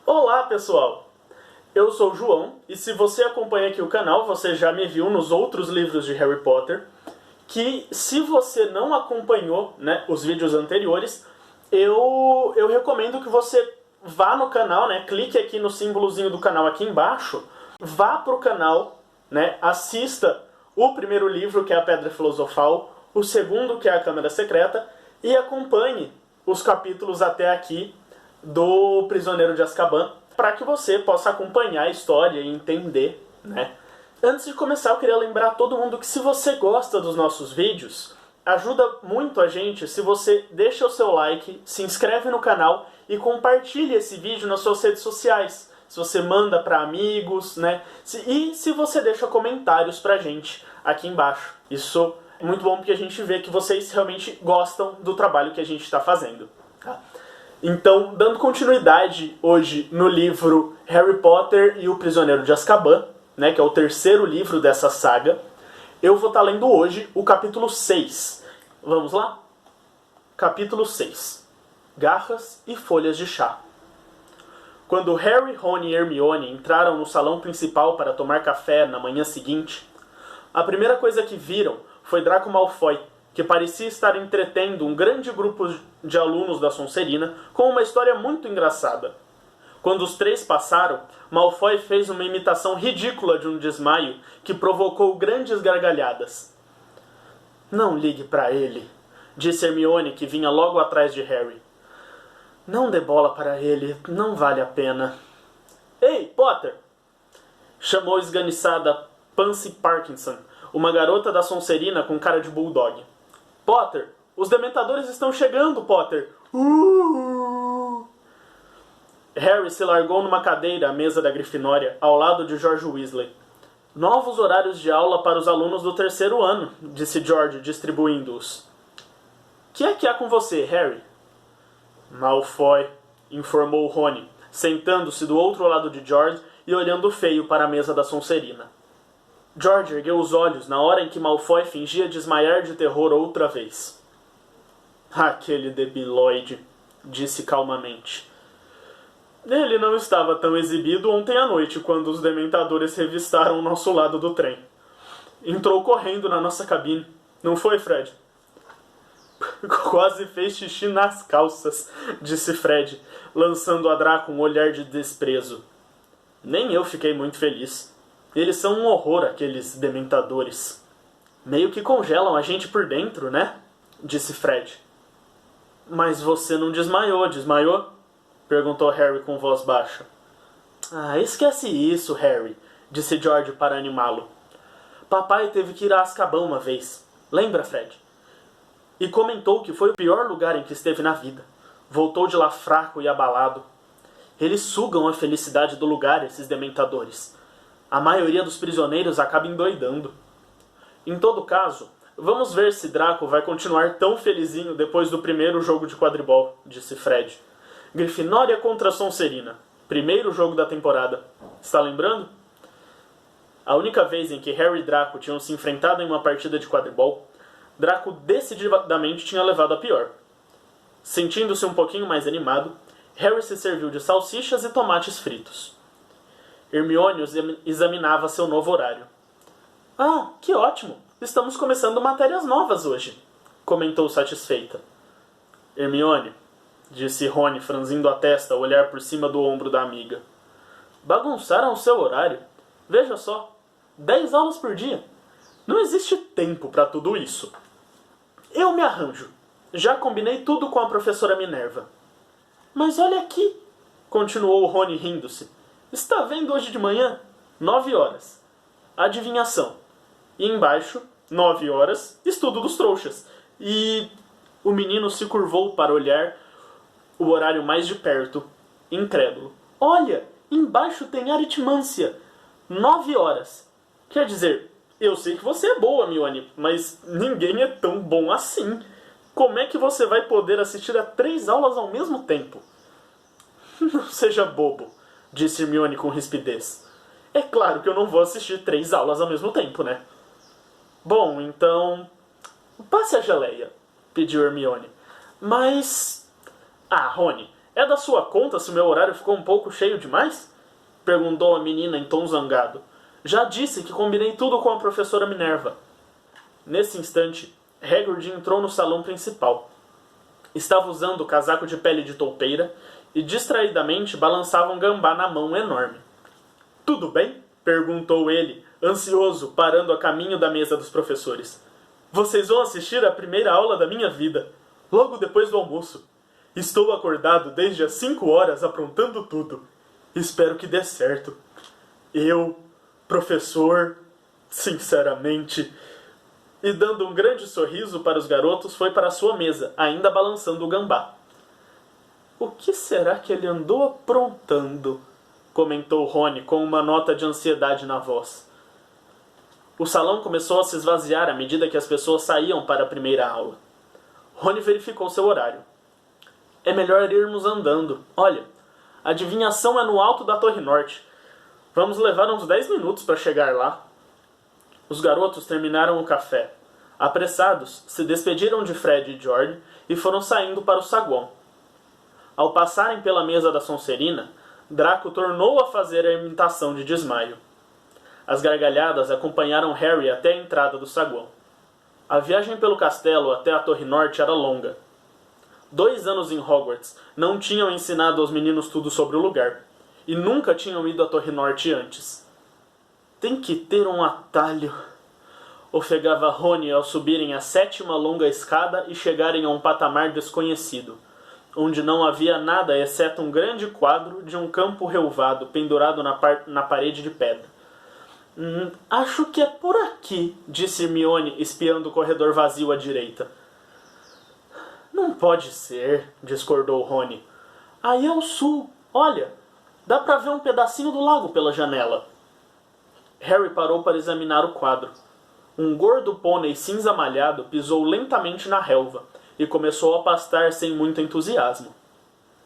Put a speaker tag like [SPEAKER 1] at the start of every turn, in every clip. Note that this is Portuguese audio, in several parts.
[SPEAKER 1] Olá, pessoal! Eu sou o João, e se você acompanha aqui o canal, você já me viu nos outros livros de Harry Potter, que se você não acompanhou, né, os vídeos anteriores, eu recomendo que você vá no canal, né, clique aqui no símbolozinho do canal aqui embaixo, vá pro canal, né, assista o primeiro livro, que é a Pedra Filosofal, o segundo, que é a Câmara Secreta, e acompanhe os capítulos até aqui do Prisioneiro de Azkaban, para que você possa acompanhar a história e entender, né? Antes de começar, eu queria lembrar a todo mundo que se você gosta dos nossos vídeos, ajuda muito a gente se você deixa o seu like, se inscreve no canal e compartilha esse vídeo nas suas redes sociais. Se você manda para amigos, né? E se você deixa comentários pra gente aqui embaixo. Isso é muito bom porque a gente vê que vocês realmente gostam do trabalho que a gente está fazendo. Tá? Então, dando continuidade hoje no livro Harry Potter e o Prisioneiro de Azkaban, né, que é o terceiro livro dessa saga, eu vou estar lendo hoje o capítulo 6. Vamos lá? Capítulo 6. Garras e folhas de chá. Quando Harry, Rony e Hermione entraram no salão principal para tomar café na manhã seguinte, a primeira coisa que viram foi Draco Malfoy, que parecia estar entretendo um grande grupo de alunos da Sonserina com uma história muito engraçada. Quando os três passaram, Malfoy fez uma imitação ridícula de um desmaio que provocou grandes gargalhadas. "Não ligue para ele", disse Hermione, que vinha logo atrás de Harry. "Não dê bola para ele, não vale a pena." "Ei, Potter!" chamou esganiçada Pansy Parkinson, uma garota da Sonserina com cara de bulldog. "Potter, os dementadores estão chegando, Potter!" Harry se largou numa cadeira à mesa da Grifinória, ao lado de George Weasley. "Novos horários de aula para os alunos do terceiro ano", disse George, distribuindo-os. Que há com você, Harry?" "Malfoy", informou Rony, sentando-se do outro lado de George e olhando feio para a mesa da Sonserina. George ergueu os olhos na hora em que Malfoy fingia desmaiar de terror outra vez. "Aquele debilóide", disse calmamente. "Ele não estava tão exibido ontem à noite quando os dementadores revistaram o nosso lado do trem. Entrou correndo na nossa cabine. Não foi, Fred?" "Quase fez xixi nas calças", disse Fred, lançando a Draco um olhar de desprezo. "Nem eu fiquei muito feliz. Eles são um horror, aqueles dementadores. Meio que congelam a gente por dentro, né?" disse Fred. "Mas você não desmaiou, desmaiou?" perguntou Harry com voz baixa. Esquece isso, Harry", disse George para animá-lo. "Papai teve que ir a Azkaban uma vez. Lembra, Fred? E comentou que foi o pior lugar em que esteve na vida. Voltou de lá fraco e abalado. Eles sugam a felicidade do lugar, esses dementadores. A maioria dos prisioneiros acaba endoidando. Em todo caso, vamos ver se Draco vai continuar tão felizinho depois do primeiro jogo de quadribol", disse Fred. "Grifinória contra Sonserina. Primeiro jogo da temporada. Está lembrando? A única vez em que Harry e Draco tinham se enfrentado em uma partida de quadribol, Draco decididamente tinha levado a pior. Sentindo-se um pouquinho mais animado, Harry se serviu de salsichas e tomates fritos. Hermione examinava seu novo horário. Que ótimo! Estamos começando matérias novas hoje", comentou satisfeita. "Hermione", disse Rony, franzindo a testa ao olhar por cima do ombro da amiga. "Bagunçaram o seu horário. Veja só, 10 aulas por dia. Não existe tempo para tudo isso." "Eu me arranjo. Já combinei tudo com a professora Minerva." "Mas olha aqui", continuou Rony rindo-se. "Está vendo hoje de manhã? 9 horas. Adivinhação. E embaixo, 9 horas, estudo dos trouxas." E o menino se curvou para olhar o horário mais de perto, incrédulo. "Olha, embaixo tem aritmância. 9 horas. Quer dizer, eu sei que você é boa, Hermione, mas ninguém é tão bom assim. Como é que você vai poder assistir a 3 aulas ao mesmo tempo?" "Não seja bobo", disse Hermione com rispidez. "É claro que eu não vou assistir 3 aulas ao mesmo tempo, né?" "Bom, então... passe a geleia", pediu Hermione. "Mas... Rony, É da sua conta se o meu horário ficou um pouco cheio demais? Perguntou a menina em tom zangado. Já disse que combinei tudo com a professora Minerva. Nesse instante, Hagrid entrou no salão principal. Estava usando o casaco de pele de toupeira e distraidamente balançava um gambá na mão enorme. Tudo bem? Perguntou ele, ansioso, parando a caminho da mesa dos professores. Vocês vão assistir à primeira aula da minha vida, logo depois do almoço. Estou acordado desde as 5 horas aprontando tudo. Espero que dê certo. Eu, professor, sinceramente... E dando um grande sorriso para os garotos, foi para sua mesa, ainda balançando o gambá. O que será que ele andou aprontando? Comentou Rony com uma nota de ansiedade na voz. O salão começou a se esvaziar à medida que as pessoas saíam para a primeira aula. Rony verificou seu horário. É melhor irmos andando. Olha, a adivinhação é no alto da Torre Norte. Vamos levar uns 10 minutos para chegar lá. Os garotos terminaram o café. Apressados, se despediram de Fred e George e foram saindo para o saguão. Ao passarem pela mesa da Sonserina, Draco tornou a fazer a imitação de desmaio. As gargalhadas acompanharam Harry até a entrada do saguão. A viagem pelo castelo até a Torre Norte era longa. 2 anos em Hogwarts não tinham ensinado aos meninos tudo sobre o lugar, e nunca tinham ido à Torre Norte antes. Tem que ter um atalho, ofegava Rony ao subirem a 7ª longa escada e chegarem a um patamar desconhecido, onde não havia nada exceto um grande quadro de um campo relvado pendurado na parede de pedra. Acho que é por aqui, disse Hermione, espiando o corredor vazio à direita. Não pode ser, discordou Rony. Aí é o sul, olha, dá para ver um pedacinho do lago pela janela. Harry parou para examinar o quadro. Um gordo pônei cinza malhado pisou lentamente na relva e começou a pastar sem muito entusiasmo.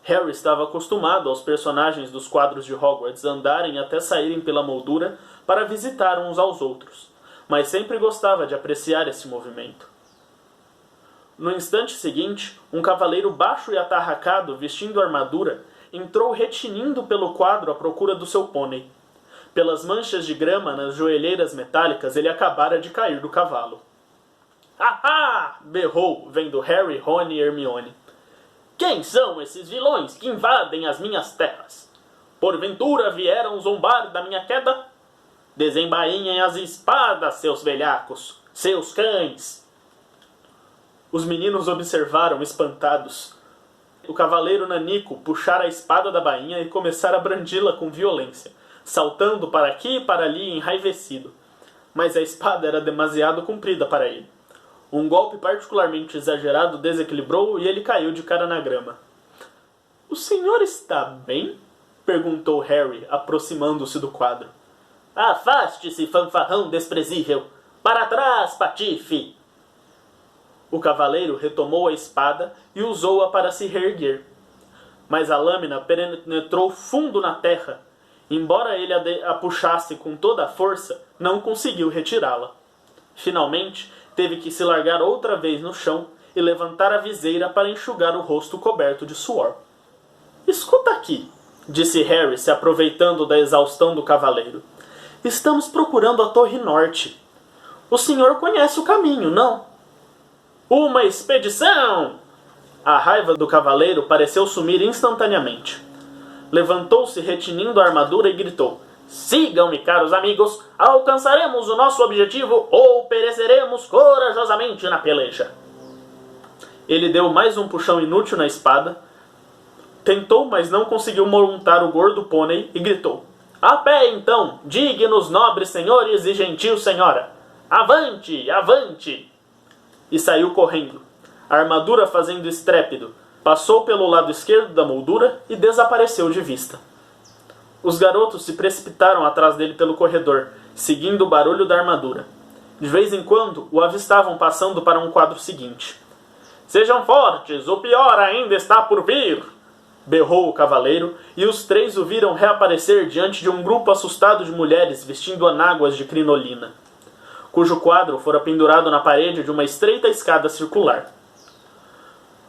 [SPEAKER 1] Harry estava acostumado aos personagens dos quadros de Hogwarts andarem até saírem pela moldura para visitar uns aos outros, mas sempre gostava de apreciar esse movimento. No instante seguinte, um cavaleiro baixo e atarracado, vestindo armadura, entrou retinindo pelo quadro à procura do seu pônei. Pelas manchas de grama nas joelheiras metálicas, ele acabara de cair do cavalo. «Ah! Berrou, vendo Harry, Rony e Hermione. Quem são esses vilões que invadem as minhas terras? Porventura vieram zombar da minha queda? Desembainhem as espadas, seus velhacos, seus cães!» Os meninos observaram, espantados. O cavaleiro nanico puxara a espada da bainha e começara a brandi-la com violência, saltando para aqui e para ali enraivecido. Mas a espada era demasiado comprida para ele. Um golpe particularmente exagerado desequilibrou-o e ele caiu de cara na grama. — O senhor está bem? Perguntou Harry, aproximando-se do quadro. — Afaste-se, fanfarrão desprezível! Para trás, patife! O cavaleiro retomou a espada e usou-a para se reerguer. Mas a lâmina penetrou fundo na terra. Embora ele a puxasse com toda a força, não conseguiu retirá-la. Finalmente, teve que se largar outra vez no chão e levantar a viseira para enxugar o rosto coberto de suor. — Escuta aqui, disse Harry, se aproveitando da exaustão do cavaleiro. — Estamos procurando a Torre Norte. O senhor conhece o caminho, não? — Uma expedição! A raiva do cavaleiro pareceu sumir instantaneamente. Levantou-se retinindo a armadura e gritou: — Sigam-me, caros amigos! Alcançaremos o nosso objetivo ou pereceremos corajosamente na peleja! Ele deu mais um puxão inútil na espada, tentou, mas não conseguiu montar o gordo pônei e gritou: — A pé, então, dignos nobres senhores e gentil senhora! Avante, avante! E saiu correndo, a armadura fazendo estrépito. Passou pelo lado esquerdo da moldura e desapareceu de vista. Os garotos se precipitaram atrás dele pelo corredor, seguindo o barulho da armadura. De vez em quando, o avistavam passando para um quadro seguinte. — Sejam fortes, o pior ainda está por vir! Berrou o cavaleiro, e os 3 o viram reaparecer diante de um grupo assustado de mulheres vestindo anáguas de crinolina, cujo quadro fora pendurado na parede de uma estreita escada circular.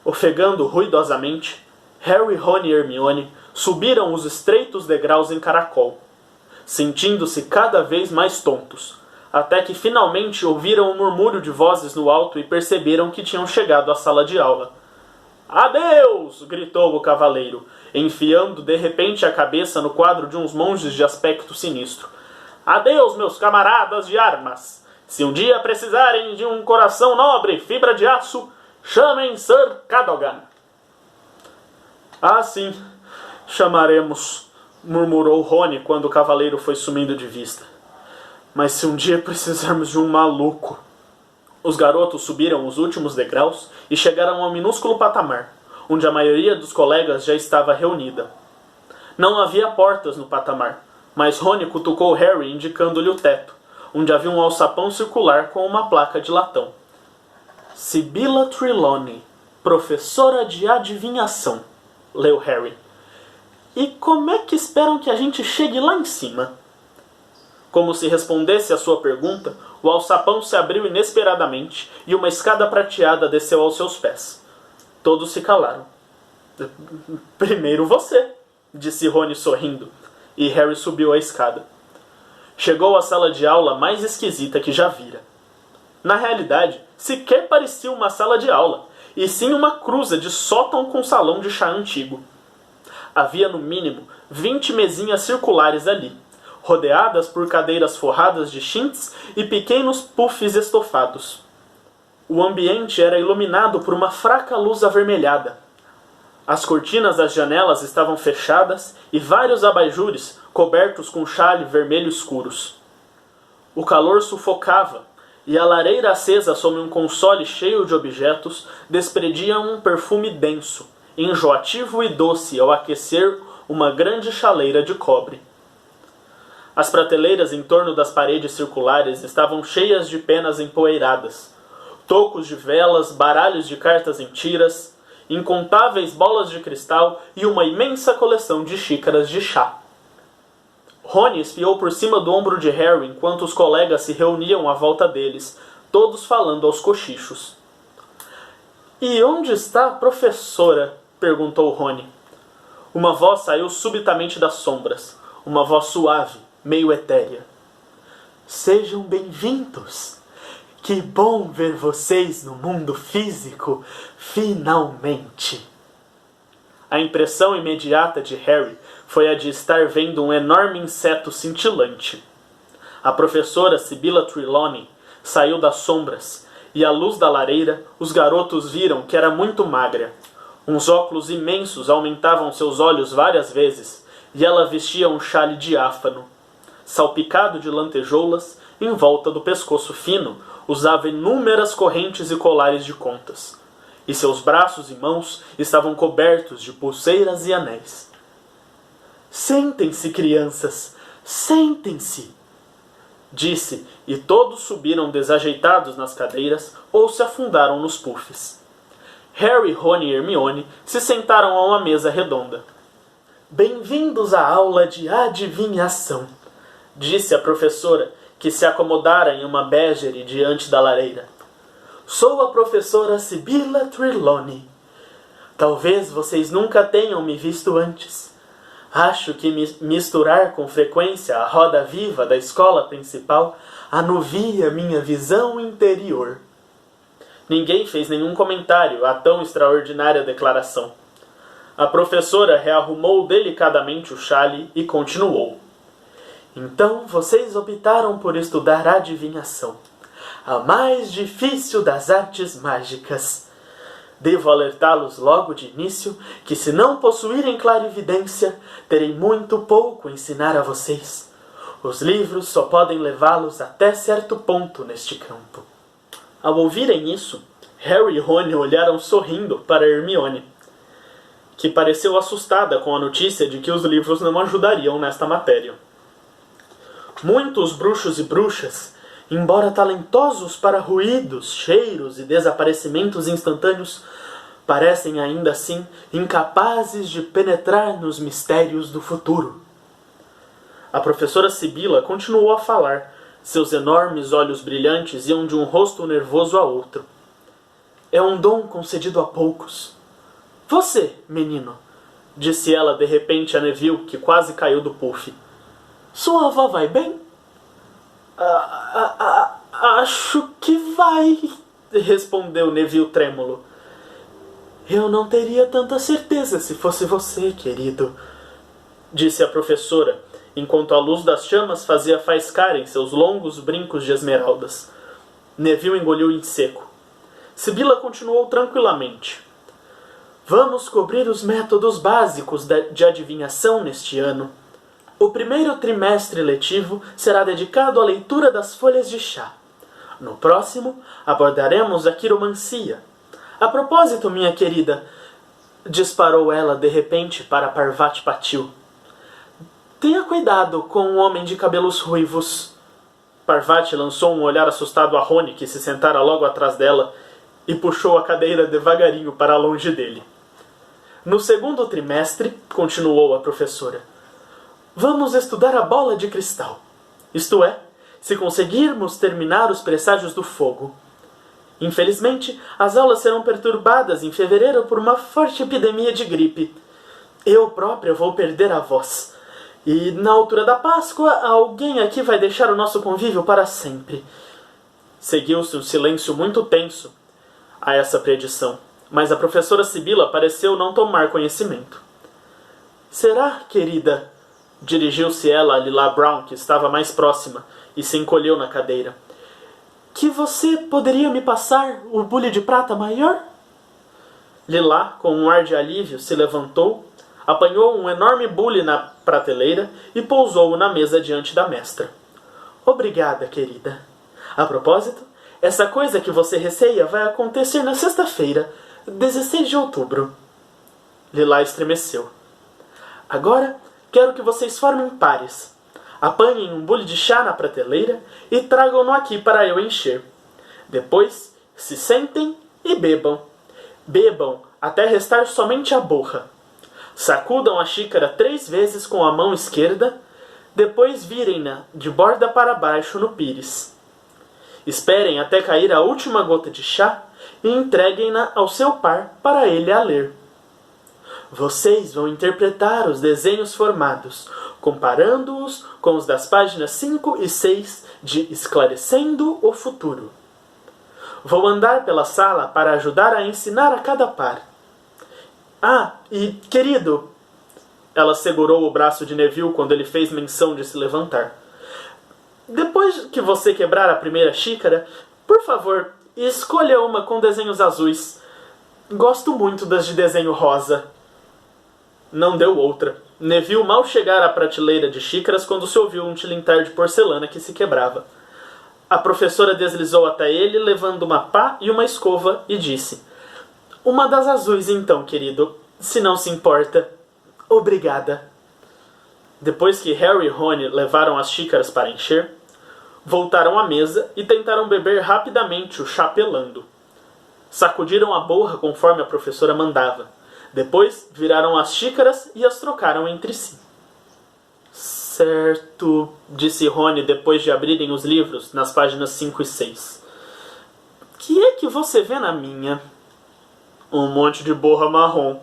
[SPEAKER 1] Ofegando ruidosamente, Harry, Ron e Hermione subiram os estreitos degraus em caracol, sentindo-se cada vez mais tontos, até que finalmente ouviram um murmúrio de vozes no alto e perceberam que tinham chegado à sala de aula. "Adeus!" gritou o cavaleiro, enfiando de repente a cabeça no quadro de uns monges de aspecto sinistro. "Adeus, meus camaradas de armas! Se um dia precisarem de um coração nobre, fibra de aço, chamem Sir Cadogan." "Ah, sim, chamaremos", murmurou Rony quando o cavaleiro foi sumindo de vista. "Mas se um dia precisarmos de um maluco..." Os garotos subiram os últimos degraus e chegaram ao minúsculo patamar, onde a maioria dos colegas já estava reunida. Não havia portas no patamar, mas Rony cutucou Harry indicando-lhe o teto, onde havia um alçapão circular com uma placa de latão. "Sibylla Trelawney, professora de adivinhação", leu Harry. "E como é que esperam que a gente chegue lá em cima?" Como se respondesse à sua pergunta, o alçapão se abriu inesperadamente e uma escada prateada desceu aos seus pés. Todos se calaram. "Primeiro você", disse Rony sorrindo, e Harry subiu a escada. Chegou à sala de aula mais esquisita que já vira. Na realidade, sequer parecia uma sala de aula, e sim uma cruza de sótão com salão de chá antigo. Havia no mínimo 20 mesinhas circulares ali, rodeadas por cadeiras forradas de chintz e pequenos puffs estofados. O ambiente era iluminado por uma fraca luz avermelhada. As cortinas das janelas estavam fechadas e vários abajures cobertos com chale vermelho escuros. O calor sufocava e a lareira acesa sob um console cheio de objetos despredia um perfume denso, enjoativo e doce ao aquecer uma grande chaleira de cobre. As prateleiras em torno das paredes circulares estavam cheias de penas empoeiradas, tocos de velas, baralhos de cartas em tiras, incontáveis bolas de cristal e uma imensa coleção de xícaras de chá. Rony espiou por cima do ombro de Harry enquanto os colegas se reuniam à volta deles, todos falando aos cochichos. "E onde está a professora?" perguntou Rony. Uma voz saiu subitamente das sombras, uma voz suave, meio etérea. "Sejam bem-vindos! Que bom ver vocês no mundo físico, finalmente!" A impressão imediata de Harry foi a de estar vendo um enorme inseto cintilante. A professora Sibylla Trelawney saiu das sombras, e à luz da lareira, os garotos viram que era muito magra. Uns óculos imensos aumentavam seus olhos várias vezes, e ela vestia um chale diáfano. Salpicado de lantejoulas, em volta do pescoço fino, usava inúmeras correntes e colares de contas. E seus braços e mãos estavam cobertos de pulseiras e anéis. "Sentem-se, crianças! Sentem-se!" disse, e todos subiram desajeitados nas cadeiras ou se afundaram nos puffs. Harry, Ron e Hermione se sentaram a uma mesa redonda. "Bem-vindos à aula de adivinhação", disse a professora, que se acomodara em uma bégere diante da lareira. "Sou a professora Sibylla Trelawney. Talvez vocês nunca tenham me visto antes. Acho que misturar com frequência a roda viva da escola principal anuvia minha visão interior." Ninguém fez nenhum comentário à tão extraordinária declaração. A professora rearrumou delicadamente o chale e continuou. "Então vocês optaram por estudar adivinhação, a mais difícil das artes mágicas. Devo alertá-los logo de início que, se não possuírem clarividência, terei muito pouco a ensinar a vocês. Os livros só podem levá-los até certo ponto neste campo." Ao ouvirem isso, Harry e Ron olharam sorrindo para Hermione, que pareceu assustada com a notícia de que os livros não ajudariam nesta matéria. Muitos bruxos e bruxas, embora talentosos para ruídos, cheiros e desaparecimentos instantâneos, parecem ainda assim incapazes de penetrar nos mistérios do futuro. A professora Sibylla continuou a falar. Seus enormes olhos brilhantes iam de um rosto nervoso a outro. "É um dom concedido a poucos. Você, menino, disse ela de repente a Neville, que quase caiu do puff. Sua avó vai bem? Acho que vai, respondeu Neville trêmulo. Eu não teria tanta certeza se fosse você, querido, disse a professora, enquanto a luz das chamas fazia faiscar em seus longos brincos de esmeraldas. Neville engoliu em seco. Sibylla continuou tranquilamente. Vamos cobrir os métodos básicos de adivinhação neste ano. O primeiro trimestre letivo será dedicado à leitura das folhas de chá. No próximo, abordaremos a quiromancia. A propósito, minha querida, disparou ela de repente para Parvati Patil. Tenha cuidado com um homem de cabelos ruivos. Parvati lançou um olhar assustado a Rony, que se sentara logo atrás dela, e puxou a cadeira devagarinho para longe dele. No segundo trimestre, continuou a professora, vamos estudar a bola de cristal. Isto é, se conseguirmos terminar os presságios do fogo. Infelizmente, as aulas serão perturbadas em fevereiro por uma forte epidemia de gripe. Eu própria vou perder a voz. E na altura da Páscoa, alguém aqui vai deixar o nosso convívio para sempre. Seguiu-se um silêncio muito tenso a essa predição, mas a professora Sibylla pareceu não tomar conhecimento. Será, querida? Dirigiu-se ela a Lila Brown, que estava mais próxima, e se encolheu na cadeira. Que você poderia me passar o bule de prata maior? Lila, com um ar de alívio, se levantou, apanhou um enorme bule na prateleira e pousou-o na mesa diante da mestra. Obrigada, querida. A propósito, essa coisa que você receia vai acontecer na sexta-feira, 16 de outubro. Lila estremeceu. Agora, quero que vocês formem pares. Apanhem um bule de chá na prateleira e tragam-no aqui para eu encher. Depois, se sentem e bebam. Bebam até restar somente a borra. Sacudam a xícara 3 vezes com a mão esquerda, depois virem-na de borda para baixo no pires. Esperem até cair a última gota de chá e entreguem-na ao seu par para ele a ler. Vocês vão interpretar os desenhos formados, comparando-os com os das páginas 5 e 6 de Esclarecendo o Futuro. Vou andar pela sala para ajudar a ensinar a cada par. E, querido, ela segurou o braço de Neville quando ele fez menção de se levantar. Depois que você quebrar a primeira xícara, por favor, escolha uma com desenhos azuis. Gosto muito das de desenho rosa. Não deu outra. Neville mal chegara à prateleira de xícaras quando se ouviu um tilintar de porcelana que se quebrava. A professora deslizou até ele, levando uma pá e uma escova, e disse: Uma das azuis, então, querido, se não se importa. Obrigada. Depois que Harry e Rony levaram as xícaras para encher, voltaram à mesa e tentaram beber rapidamente o chá pelando. Sacudiram a borra conforme a professora mandava. Depois viraram as xícaras e as trocaram entre si. Certo, disse Rony depois de abrirem os livros nas páginas 5 e 6. Que é que você vê na minha? Um monte de borra marrom,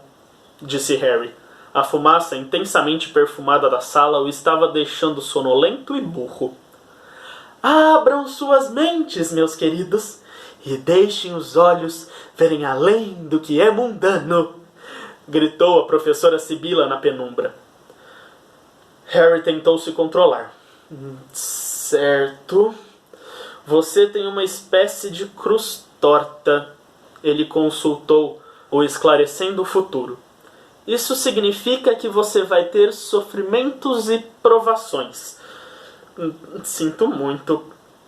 [SPEAKER 1] disse Harry. A fumaça intensamente perfumada da sala o estava deixando sonolento e burro. Abram suas mentes, meus queridos, e deixem os olhos verem além do que é mundano, gritou a professora Sibylla na penumbra. Harry tentou se controlar. Certo. Você tem uma espécie de cruz torta. Ele consultou o Esclarecendo o Futuro. Isso significa que você vai ter sofrimentos e provações. Sinto muito.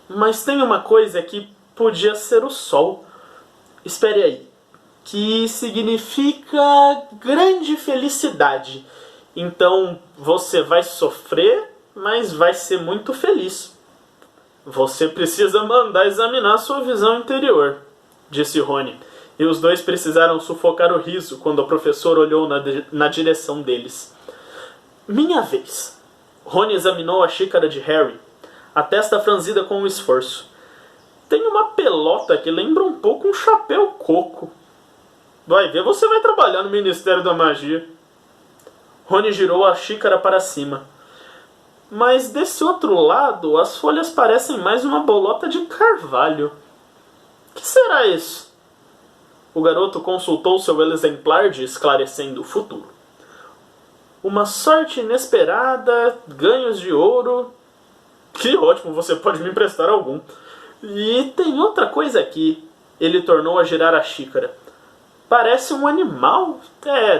[SPEAKER 1] Mas tem uma coisa que podia ser o sol. Espere aí. Que significa grande felicidade. Então você vai sofrer, mas vai ser muito feliz. Você precisa mandar examinar sua visão interior, disse Rony. E os dois precisaram sufocar o riso quando a professora olhou na direção deles. Minha vez. Rony examinou a xícara de Harry, a testa franzida com um esforço. Tem uma pelota que lembra um pouco um chapéu coco. Vai ver, você vai trabalhar no Ministério da Magia. Rony girou a xícara para cima. Mas desse outro lado, as folhas parecem mais uma bolota de carvalho. Que será isso? O garoto consultou seu exemplar de Esclarecendo o Futuro. Uma sorte inesperada, ganhos de ouro. Que ótimo, você pode me emprestar algum. E tem outra coisa aqui. Ele tornou a girar a xícara. Parece um animal.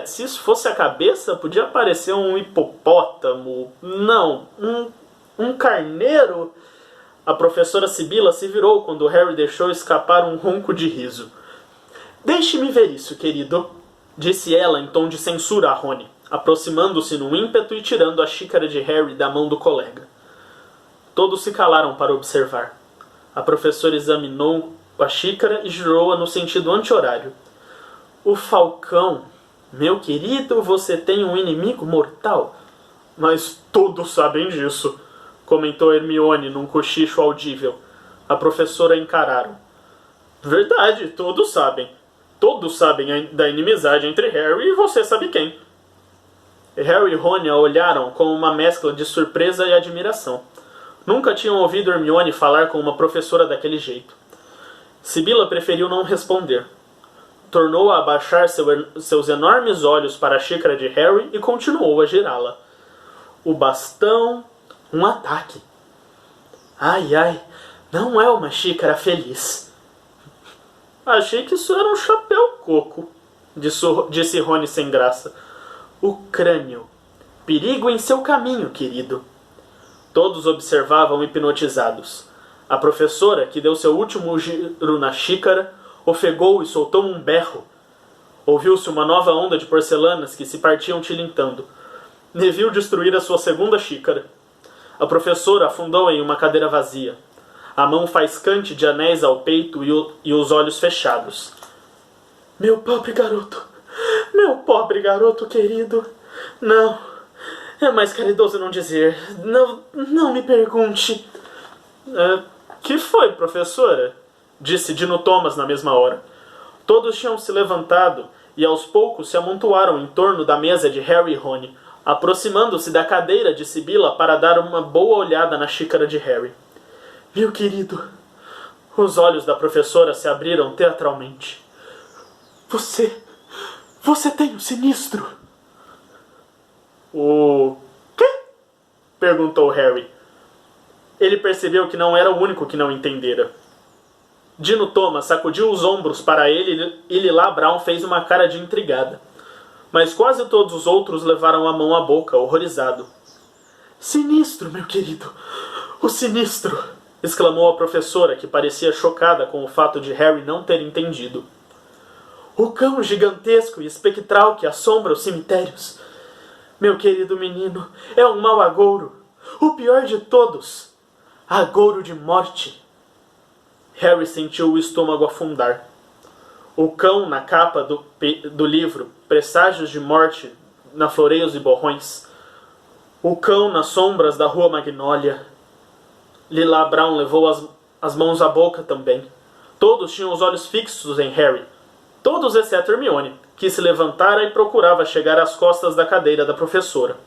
[SPEAKER 1] Se isso fosse a cabeça, podia parecer um hipopótamo. Não, um carneiro. A professora Sibila se virou quando Harry deixou escapar um ronco de riso. Deixe-me ver isso, querido, disse ela em tom de censura a Rony, aproximando-se num ímpeto e tirando a xícara de Harry da mão do colega. Todos se calaram para observar. A professora examinou a xícara e girou-a no sentido anti-horário. O falcão. Meu querido, você tem um inimigo mortal. Mas todos sabem disso, comentou Hermione num cochicho audível. A professora encararam. Verdade, todos sabem. Todos sabem da inimizade entre Harry e você sabe quem. Harry e Rony a olharam com uma mescla de surpresa e admiração. Nunca tinham ouvido Hermione falar com uma professora daquele jeito. Sibila preferiu não responder. Tornou a abaixar seus enormes olhos para a xícara de Harry e continuou a girá-la. O bastão... um ataque. Ai, ai, não é uma xícara feliz. Achei que isso era um chapéu coco, disse Rony sem graça. O crânio. Perigo em seu caminho, querido. Todos observavam hipnotizados. A professora, que deu seu último giro na xícara, ofegou e soltou um berro. Ouviu-se uma nova onda de porcelanas que se partiam tilintando. Neville destruíra a sua segunda xícara. A professora afundou em uma cadeira vazia. A mão faiscante de anéis ao peito e os olhos fechados. Meu pobre garoto querido. Não, é mais caridoso não dizer. Não me pergunte. Que foi, professora? Disse Dino Thomas na mesma hora. Todos tinham se levantado e aos poucos se amontoaram em torno da mesa de Harry e Rony, aproximando-se da cadeira de Sibila para dar uma boa olhada na xícara de Harry. Meu querido, os olhos da professora se abriram teatralmente. Você tem o sinistro. O quê? Perguntou Harry. Ele percebeu que não era o único que não entendera. Dino Thomas sacudiu os ombros para ele e Lila Brown fez uma cara de intrigada. Mas quase todos os outros levaram a mão à boca, horrorizado. Sinistro, meu querido, o sinistro! Exclamou a professora, que parecia chocada com o fato de Harry não ter entendido. O cão gigantesco e espectral que assombra os cemitérios. Meu querido menino, é um mau agouro, o pior de todos. Agouro de morte. Harry sentiu o estômago afundar. O cão na capa do livro, Presságios de Morte na Floreios e Borrões. O cão nas sombras da Rua Magnólia. Lila Brown levou as mãos à boca também. Todos tinham os olhos fixos em Harry. Todos exceto Hermione, que se levantara e procurava chegar às costas da cadeira da professora.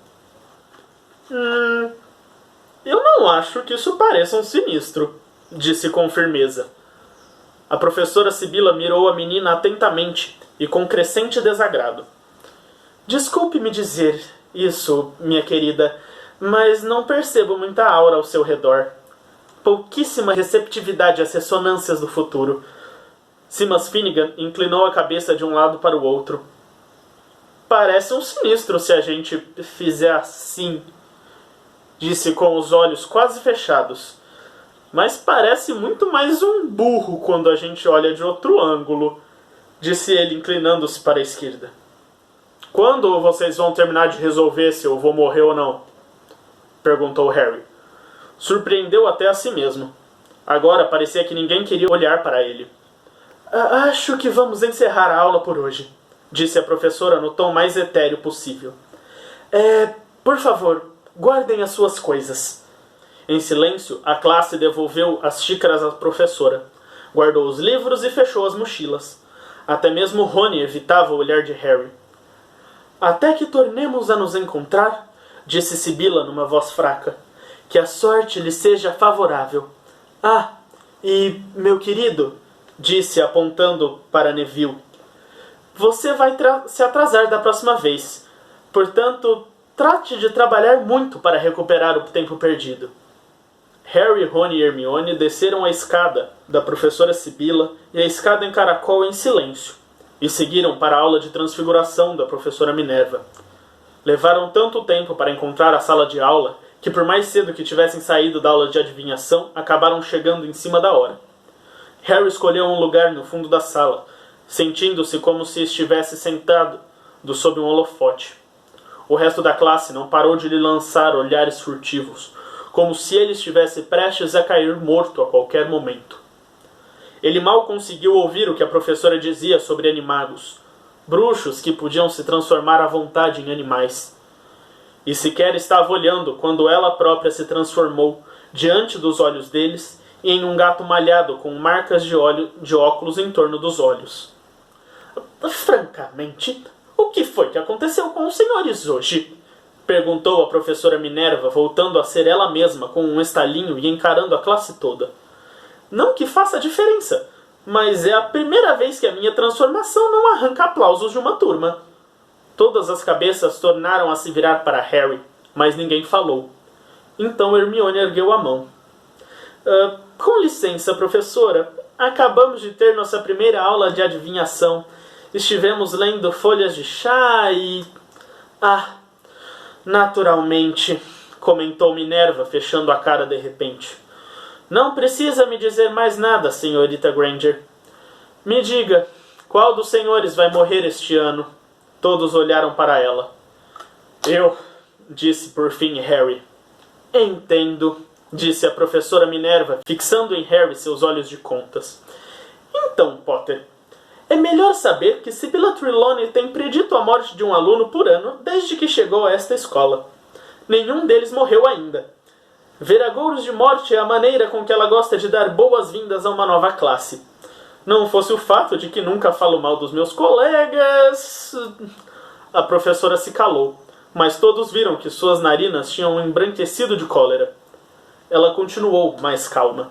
[SPEAKER 1] Eu não acho que isso pareça um sinistro, disse com firmeza. A professora Sibila mirou a menina atentamente e com crescente desagrado. Desculpe-me dizer isso, minha querida, mas não percebo muita aura ao seu redor. Pouquíssima receptividade às ressonâncias do futuro. Simas Finnegan inclinou a cabeça de um lado para o outro. Parece um sinistro se a gente fizer assim, disse com os olhos quase fechados. Mas parece muito mais um burro quando a gente olha de outro ângulo, disse ele inclinando-se para a esquerda. Quando vocês vão terminar de resolver se eu vou morrer ou não? Perguntou Harry. Surpreendeu até a si mesmo. Agora parecia que ninguém queria olhar para ele. Acho que vamos encerrar a aula por hoje, disse a professora no tom mais etéreo possível. Por favor, guardem as suas coisas. Em silêncio, a classe devolveu as xícaras à professora. Guardou os livros e fechou as mochilas. Até mesmo Rony evitava o olhar de Harry. Até que tornemos a nos encontrar, disse Sibila numa voz fraca. Que a sorte lhe seja favorável. Ah, e, meu querido, disse apontando para Neville, você vai se atrasar da próxima vez. Portanto, trate de trabalhar muito para recuperar o tempo perdido. Harry, Ron e Hermione desceram a escada da professora Sibila e a escada em caracol em silêncio, e seguiram para a aula de transfiguração da professora Minerva. Levaram tanto tempo para encontrar a sala de aula que, por mais cedo que tivessem saído da aula de adivinhação, acabaram chegando em cima da hora. Harry escolheu um lugar no fundo da sala, sentindo-se como se estivesse sentado sob um holofote. O resto da classe não parou de lhe lançar olhares furtivos, como se ele estivesse prestes a cair morto a qualquer momento. Ele mal conseguiu ouvir o que a professora dizia sobre animagos, bruxos que podiam se transformar à vontade em animais. E sequer estava olhando quando ela própria se transformou, diante dos olhos deles, em um gato malhado com marcas de óculos em torno dos olhos. Francamente, o que foi que aconteceu com os senhores hoje? Perguntou a professora Minerva, voltando a ser ela mesma com um estalinho e encarando a classe toda. Não que faça diferença, mas é a primeira vez que a minha transformação não arranca aplausos de uma turma. Todas as cabeças tornaram a se virar para Harry, mas ninguém falou. Então Hermione ergueu a mão. Com licença, professora. Acabamos de ter nossa primeira aula de adivinhação. Estivemos lendo folhas de chá e... naturalmente, comentou Minerva, fechando a cara de repente. Não precisa me dizer mais nada, senhorita Granger. Me diga, qual dos senhores vai morrer este ano? Todos olharam para ela. Eu, disse por fim Harry. Entendo, disse a professora Minerva, fixando em Harry seus olhos de contas. Então, Potter, é melhor saber que Sibylla Trelawney tem predito a morte de um aluno por ano desde que chegou a esta escola. Nenhum deles morreu ainda. Veragouros de morte é a maneira com que ela gosta de dar boas-vindas a uma nova classe. Não fosse o fato de que nunca falo mal dos meus colegas... A professora se calou, mas todos viram que suas narinas tinham embranquecido de cólera. Ela continuou, mais calma.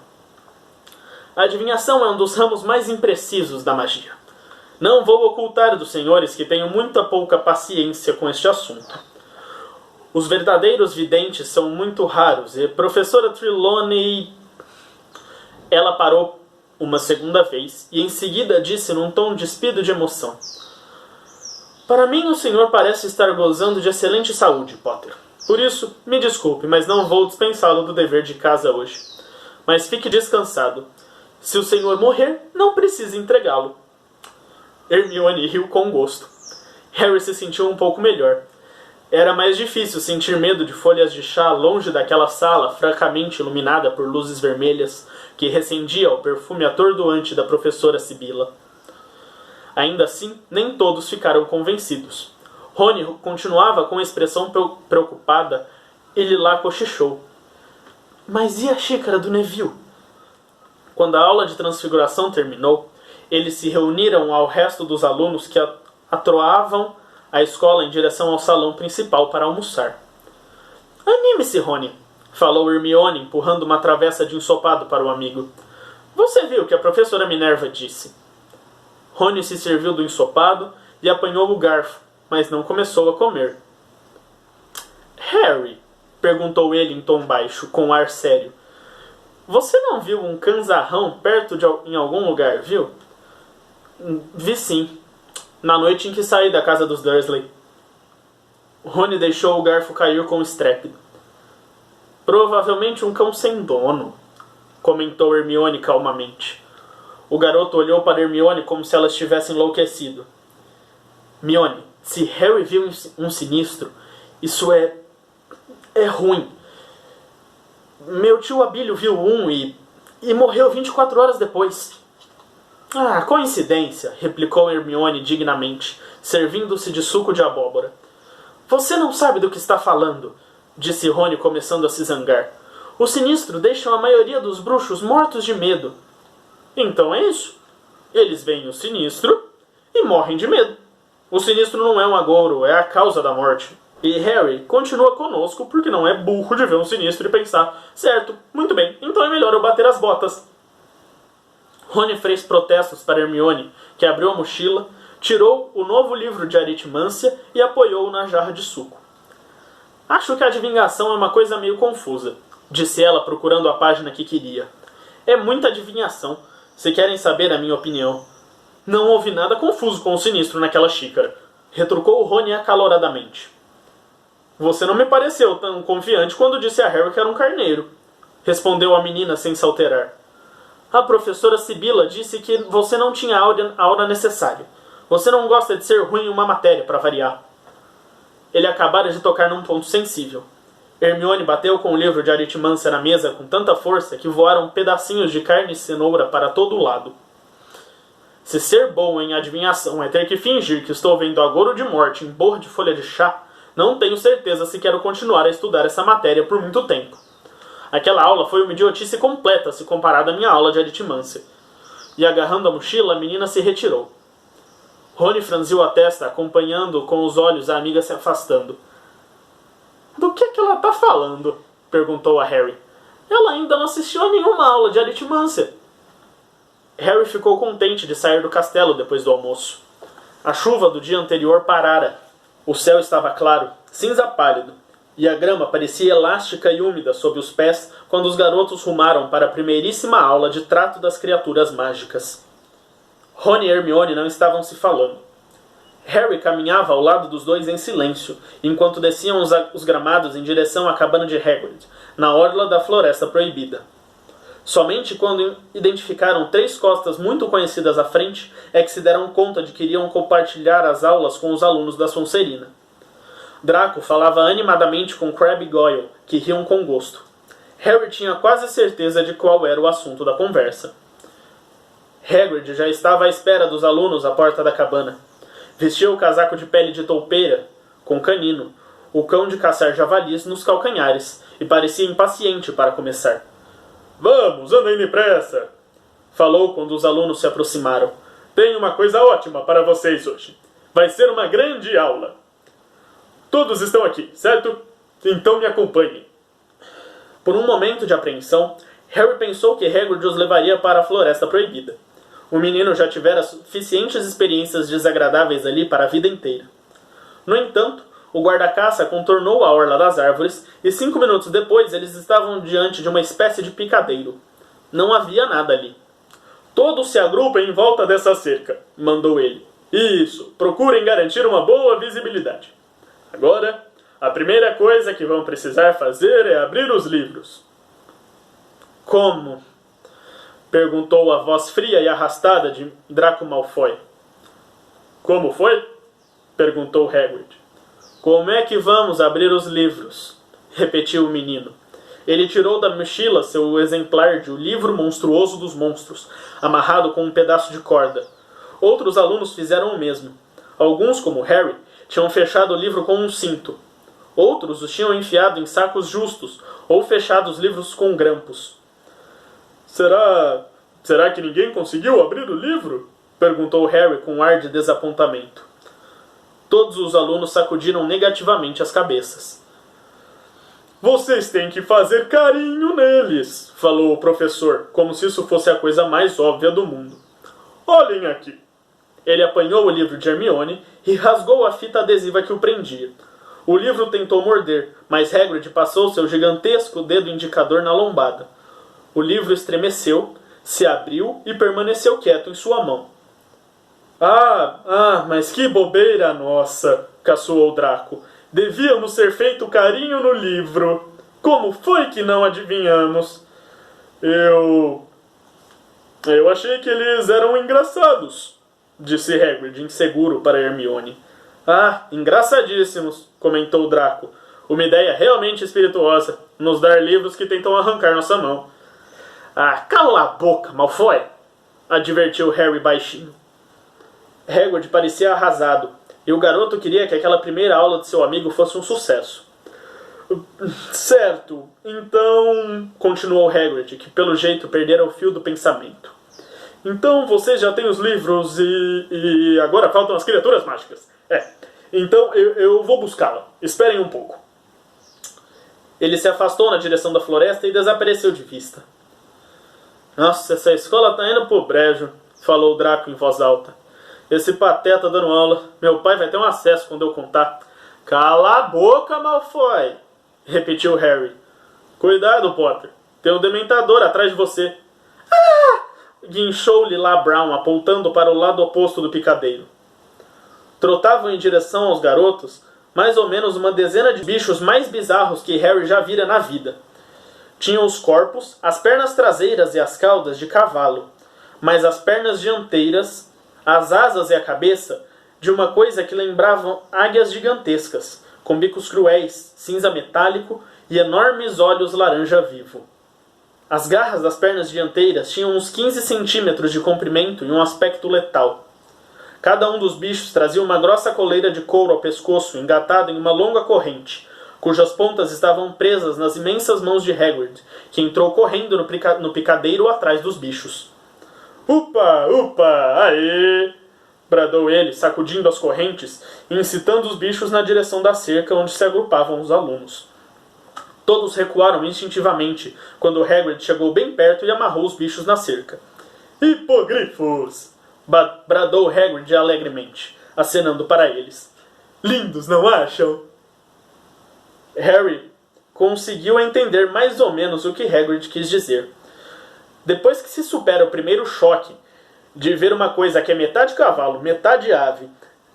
[SPEAKER 1] A adivinhação é um dos ramos mais imprecisos da magia. Não vou ocultar dos senhores que tenho muita pouca paciência com este assunto. Os verdadeiros videntes são muito raros e professora Trelawney... Ela parou uma segunda vez e em seguida disse num tom despido de emoção. Para mim o senhor parece estar gozando de excelente saúde, Potter. Por isso, me desculpe, mas não vou dispensá-lo do dever de casa hoje. Mas fique descansado. Se o senhor morrer, não precisa entregá-lo. Hermione riu com gosto. Harry se sentiu um pouco melhor. Era mais difícil sentir medo de folhas de chá longe daquela sala fracamente iluminada por luzes vermelhas que recendia o perfume atordoante da professora Sibila. Ainda assim, nem todos ficaram convencidos. Rony continuava com expressão preocupada e Lilá cochichou. Mas e a xícara do Neville? Quando a aula de transfiguração terminou, eles se reuniram ao resto dos alunos que atroavam a escola em direção ao salão principal para almoçar. Anime-se, Rony, falou Hermione, empurrando uma travessa de ensopado para o amigo. Você viu o que a professora Minerva disse. Rony se serviu do ensopado e apanhou o garfo, mas não começou a comer. Harry, perguntou ele em tom baixo, com ar sério. Você não viu um canzarrão em algum lugar, viu? Vi sim. Na noite em que saí da casa dos Dursley. Rony deixou o garfo cair com estrépito. Provavelmente um cão sem dono, comentou Hermione calmamente. O garoto olhou para Hermione como se ela estivesse enlouquecido. Hermione, se Harry viu um sinistro, isso é ruim. Meu tio Abílio viu um e morreu 24 horas depois. Coincidência, replicou Hermione dignamente, servindo-se de suco de abóbora. Você não sabe do que está falando, disse Rony começando a se zangar. O sinistro deixa a maioria dos bruxos mortos de medo. Então é isso. Eles veem o sinistro e morrem de medo. O Sinistro não é um agouro, é a causa da morte. E Harry continua conosco porque não é burro de ver um Sinistro e pensar: certo, muito bem, então é melhor eu bater as botas. Rony fez protestos para Hermione, que abriu a mochila, tirou o novo livro de aritmância e apoiou-o na jarra de suco. Acho que a adivinhação é uma coisa meio confusa, disse ela procurando a página que queria. É muita adivinhação, se querem saber a minha opinião. Não houve nada confuso com o Sinistro naquela xícara, retrucou Rony acaloradamente. Você não me pareceu tão confiante quando disse a Harry que era um carneiro, respondeu a menina sem se alterar. A professora Sibila disse que você não tinha a aura necessária. Você não gosta de ser ruim em uma matéria, para variar. Ele acabara de tocar num ponto sensível. Hermione bateu com o livro de aritmância na mesa com tanta força que voaram pedacinhos de carne e cenoura para todo o lado. Se ser bom em adivinhação é ter que fingir que estou vendo agouro de morte em borra de folha de chá, não tenho certeza se quero continuar a estudar essa matéria por muito tempo. Aquela aula foi uma idiotice completa se comparada à minha aula de aritmância. E agarrando a mochila, a menina se retirou. Rony franziu a testa, acompanhando com os olhos a amiga se afastando. Do que ela está falando? Perguntou a Harry. Ela ainda não assistiu a nenhuma aula de aritmância. Harry ficou contente de sair do castelo depois do almoço. A chuva do dia anterior parara. O céu estava claro, cinza pálido, e a grama parecia elástica e úmida sob os pés quando os garotos rumaram para a primeiríssima aula de trato das criaturas mágicas. Rony e Hermione não estavam se falando. Harry caminhava ao lado dos dois em silêncio, enquanto desciam os gramados em direção à cabana de Hagrid, na orla da Floresta Proibida. Somente quando identificaram 3 costas muito conhecidas à frente é que se deram conta de que iriam compartilhar as aulas com os alunos da Sonserina. Draco falava animadamente com Crabbe e Goyle, que riam com gosto. Harry tinha quase certeza de qual era o assunto da conversa. Hagrid já estava à espera dos alunos à porta da cabana. Vestia o casaco de pele de toupeira, com canino, o cão de caçar javalis nos calcanhares, e parecia impaciente para começar. Vamos, andem depressa! Falou quando os alunos se aproximaram. Tenho uma coisa ótima para vocês hoje. Vai ser uma grande aula. Todos estão aqui, certo? Então me acompanhem. Por um momento de apreensão, Harry pensou que Hagrid os levaria para a Floresta Proibida. O menino já tivera suficientes experiências desagradáveis ali para a vida inteira. No entanto, o guarda-caça contornou a orla das árvores e 5 minutos depois eles estavam diante de uma espécie de picadeiro. Não havia nada ali. Todos se agrupem em volta dessa cerca, mandou ele. Isso, procurem garantir uma boa visibilidade. Agora, a primeira coisa que vão precisar fazer é abrir os livros. Como? Perguntou a voz fria e arrastada de Draco Malfoy. Como foi? Perguntou Hagrid. Como é que vamos abrir os livros? Repetiu o menino. Ele tirou da mochila seu exemplar de O Livro Monstruoso dos Monstros, amarrado com um pedaço de corda. Outros alunos fizeram o mesmo. Alguns, como Harry, tinham fechado o livro com um cinto. Outros os tinham enfiado em sacos justos ou fechado os livros com grampos. Será que ninguém conseguiu abrir o livro? Perguntou Harry com um ar de desapontamento. Todos os alunos sacudiram negativamente as cabeças. Vocês têm que fazer carinho neles, falou o professor, como se isso fosse a coisa mais óbvia do mundo. Olhem aqui. Ele apanhou o livro de Hermione e rasgou a fita adesiva que o prendia. O livro tentou morder, mas Hagrid passou seu gigantesco dedo indicador na lombada. O livro estremeceu, se abriu e permaneceu quieto em sua mão. Mas que bobeira nossa, caçoou Draco. Devíamos ter feito carinho no livro. Como foi que não adivinhamos? Eu achei que eles eram engraçados, disse Hagrid, inseguro para Hermione. Engraçadíssimos, comentou Draco. Uma ideia realmente espirituosa, nos dar livros que tentam arrancar nossa mão. Cala a boca, Malfoy, advertiu Harry baixinho. Hagrid parecia arrasado, e o garoto queria que aquela primeira aula de seu amigo fosse um sucesso. Certo, então, continuou Hagrid, que pelo jeito perdera o fio do pensamento. Então vocês já têm os livros e agora faltam as criaturas mágicas. Então eu vou buscá-la. Esperem um pouco. Ele se afastou na direção da floresta e desapareceu de vista. Nossa, essa escola tá indo pro brejo, falou Draco em voz alta. Esse pateta dando aula. Meu pai vai ter um acesso quando eu contar. Cala a boca, Malfoy! Repetiu Harry. Cuidado, Potter. Tem um dementador atrás de você. Ah! Guinchou-lhe lá Brown, apontando para o lado oposto do picadeiro. Trotavam em direção aos garotos mais ou menos uma dezena de bichos mais bizarros que Harry já vira na vida. Tinham os corpos, as pernas traseiras e as caudas de cavalo, mas as pernas dianteiras, as asas e a cabeça de uma coisa que lembravam águias gigantescas, com bicos cruéis, cinza metálico e enormes olhos laranja vivo. As garras das pernas dianteiras tinham uns 15 centímetros de comprimento e um aspecto letal. Cada um dos bichos trazia uma grossa coleira de couro ao pescoço, engatada em uma longa corrente, cujas pontas estavam presas nas imensas mãos de Hagrid, que entrou correndo no picadeiro atrás dos bichos. Upa, upa, aê! Bradou ele, sacudindo as correntes e incitando os bichos na direção da cerca onde se agrupavam os alunos. Todos recuaram instintivamente quando Hagrid chegou bem perto e amarrou os bichos na cerca. Hipogrifos! Bradou Hagrid alegremente, acenando para eles. Lindos, não acham? Harry conseguiu entender mais ou menos o que Hagrid quis dizer. Depois que se supera o primeiro choque de ver uma coisa que é metade cavalo, metade ave,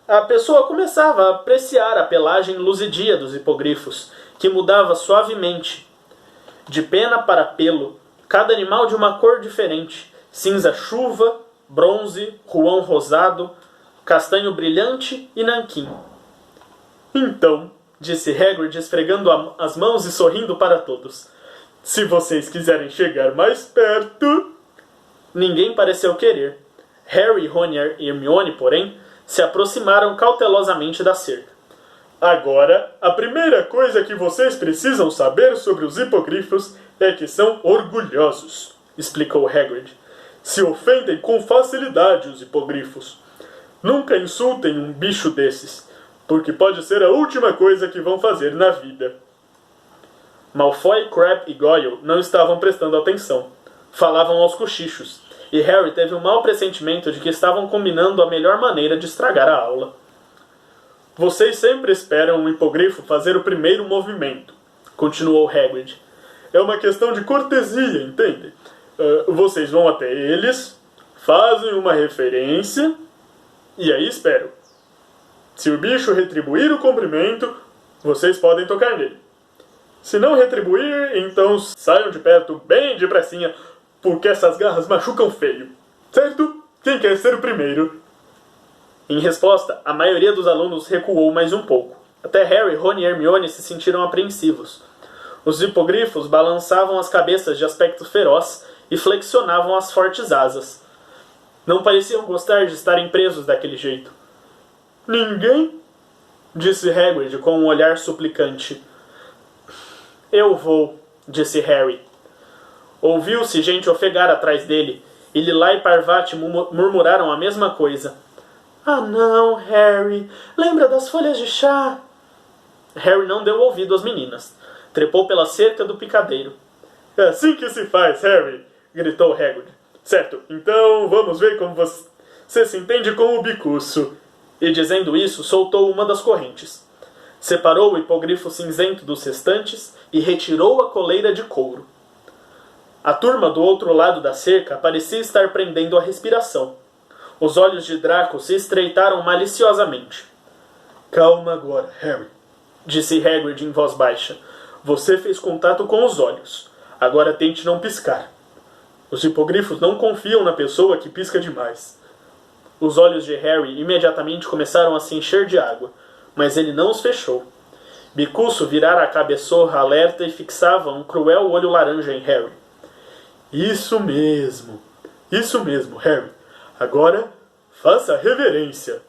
[SPEAKER 1] a pessoa começava a apreciar a pelagem luzidia dos hipogrifos, que mudava suavemente, de pena para pelo, cada animal de uma cor diferente, cinza-chuva, bronze, ruão rosado, castanho brilhante e nanquim. Então, disse Hagrid esfregando as mãos e sorrindo para todos, se vocês quiserem chegar mais perto... Ninguém pareceu querer. Harry, Ron e Hermione, porém, se aproximaram cautelosamente da cerca. Agora, a primeira coisa que vocês precisam saber sobre os hipogrifos é que são orgulhosos, explicou Hagrid. Se ofendem com facilidade os hipogrifos. Nunca insultem um bicho desses, porque pode ser a última coisa que vão fazer na vida. Malfoy, Crabbe e Goyle não estavam prestando atenção. Falavam aos cochichos, e Harry teve um mau pressentimento de que estavam combinando a melhor maneira de estragar a aula. Vocês sempre esperam um hipogrifo fazer o primeiro movimento, continuou Hagrid. É uma questão de cortesia, entende? Vocês vão até eles, fazem uma referência, e aí esperam. Se o bicho retribuir o cumprimento, vocês podem tocar nele. Se não retribuir, então saiam de perto bem depressinha, porque essas garras machucam feio. Certo? Quem quer ser o primeiro? Em resposta, a maioria dos alunos recuou mais um pouco. Até Harry, Ron e Hermione se sentiram apreensivos. Os hipogrifos balançavam as cabeças de aspecto feroz e flexionavam as fortes asas. Não pareciam gostar de estarem presos daquele jeito. Ninguém? Disse Hagrid com um olhar suplicante. Eu vou, disse Harry. Ouviu-se gente ofegar atrás dele, e Lila e Parvati murmuraram a mesma coisa. Ah não, Harry, lembra das folhas de chá? Harry não deu ouvido às meninas. Trepou pela cerca do picadeiro. É assim que se faz, Harry, gritou Hagrid. Certo, então vamos ver como você se entende com o bicuço. E dizendo isso, soltou uma das correntes. Separou o hipogrifo cinzento dos restantes e retirou a coleira de couro. A turma do outro lado da cerca parecia estar prendendo a respiração. Os olhos de Draco se estreitaram maliciosamente. Calma agora, Harry, disse Hagrid em voz baixa. Você fez contato com os olhos. Agora tente não piscar. Os hipogrifos não confiam na pessoa que pisca demais. Os olhos de Harry imediatamente começaram a se encher de água, mas ele não os fechou. Bicuço virara a cabeçorra alerta e fixava um cruel olho laranja em Harry. Isso mesmo, Harry. Agora, faça reverência.